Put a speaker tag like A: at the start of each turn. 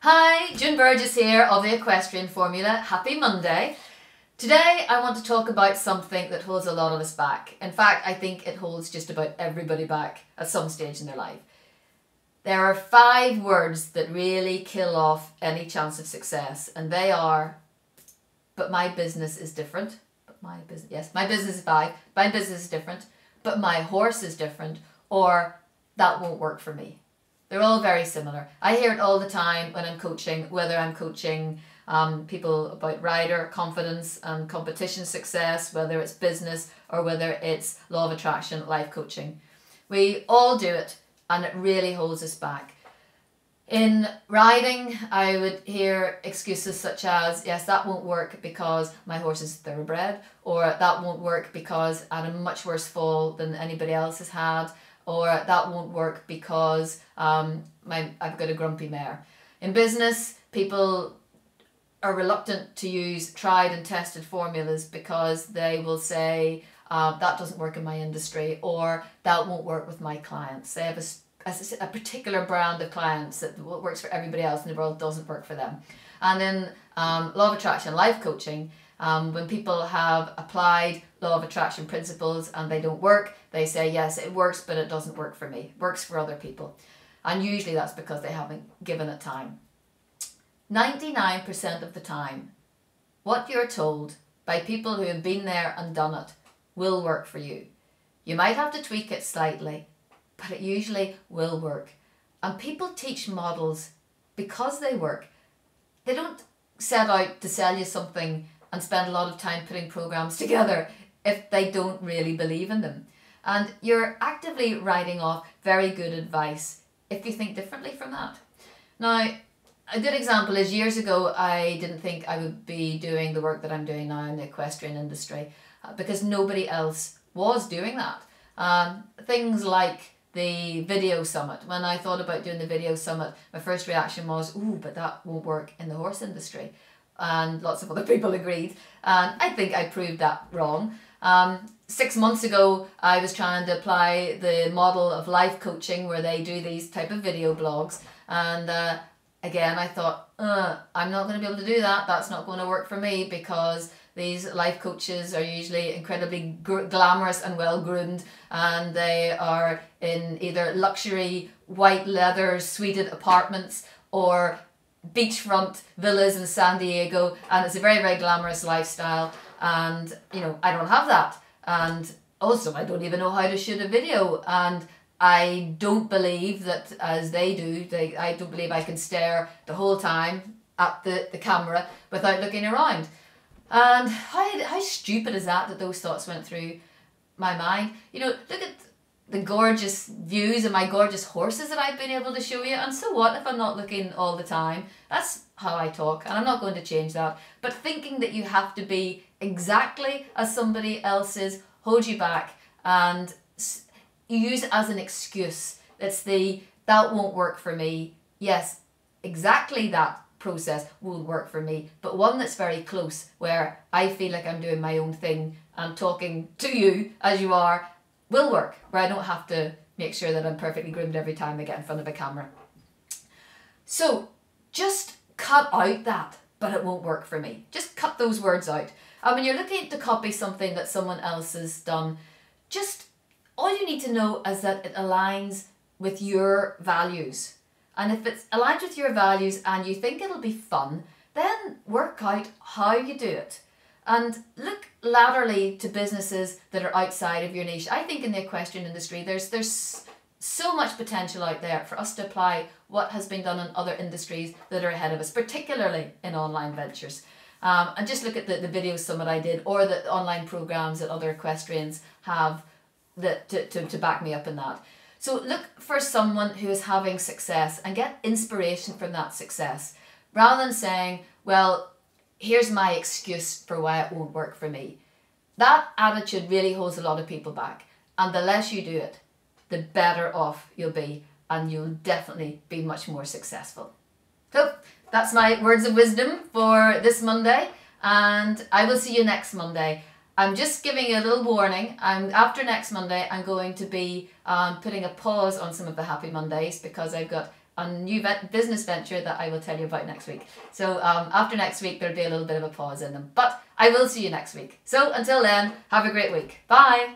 A: Hi, June Burgess here of the Equestrian Formula. Happy Monday. Today I want to talk about something that holds a lot of us back. In fact, I think it holds just about everybody back at some stage in their life. There are 5 words that really kill off any chance of success, and they are, but my business is different. My business is 5. My business is different, but my horse is different, or that won't work for me. They're all very similar. I hear it all the time when I'm coaching, whether I'm coaching people about rider confidence and competition success, whether it's business or whether it's law of attraction, life coaching. We all do it, and it really holds us back. In riding, I would hear excuses such as, yes, that won't work because my horse is thoroughbred, or that won't work because I had a much worse fall than anybody else has had, or that won't work because I've got a grumpy mare. In business, people are reluctant to use tried and tested formulas because they will say that doesn't work in my industry, or that won't work with my clients. They have a particular brand of clients that what works for everybody else in the world doesn't work for them. And in law of attraction life coaching, when people have applied law of attraction principles and they don't work, they say, yes, it works, but it doesn't work for me. It works for other people. And usually that's because they haven't given it time. 99% of the time, what you're told by people who have been there and done it will work for you. You might have to tweak it slightly, but it usually will work. And people teach models because they work. They don't set out to sell you something and spend a lot of time putting programs together if they don't really believe in them. And you're actively writing off very good advice if you think differently from that. Now, a good example is years ago, I didn't think I would be doing the work that I'm doing now in the equestrian industry because nobody else was doing that. Things like the video summit. When I thought about doing the video summit, my first reaction was, ooh, but that won't work in the horse industry. And lots of other people agreed. And I think I proved that wrong. 6 months ago, I was trying to apply the model of life coaching where they do these type of video blogs. And again, I thought, I'm not going to be able to do that. That's not going to work for me because these life coaches are usually incredibly glamorous and well-groomed, and they are in either luxury white leather suited apartments or beachfront villas in San Diego, and it's a very, very glamorous lifestyle. And I don't have that, and also I don't even know how to shoot a video, and I don't believe that as they do. I don't believe I can stare the whole time at the camera without looking around. And how stupid is that those thoughts went through my mind? Look at the gorgeous views of my gorgeous horses that I've been able to show you, and so what if I'm not looking all the time? That's how I talk, and I'm not going to change that. But thinking that you have to be exactly as somebody else is holds you back, and you use it as an excuse. It's that won't work for me. Yes, exactly that process will work for me, but one that's very close, where I feel like I'm doing my own thing and talking to you as you are, will work, where I don't have to make sure that I'm perfectly groomed every time I get in front of a camera. So just cut out that, but it won't work for me. Just cut those words out. And when you're looking to copy something that someone else has done, just all you need to know is that it aligns with your values. And if it aligns with your values and you think it'll be fun, then work out how you do it. And look laterally to businesses that are outside of your niche. I think in the equestrian industry, there's so much potential out there for us to apply what has been done in other industries that are ahead of us, particularly in online ventures. And just look at the video summit I did, or the online programs that other equestrians have to back me up in that. So look for someone who is having success and get inspiration from that success, rather than saying, well, here's my excuse for why it won't work for me. That attitude really holds a lot of people back, and the less you do it, the better off you'll be, and you'll definitely be much more successful. So that's my words of wisdom for this Monday, and I will see you next Monday. I'm just giving you a little warning. After next Monday, I'm going to be putting a pause on some of the Happy Mondays because I've got a new business venture that I will tell you about next week. So after next week, there'll be a little bit of a pause in them. But I will see you next week. So until then, have a great week. Bye.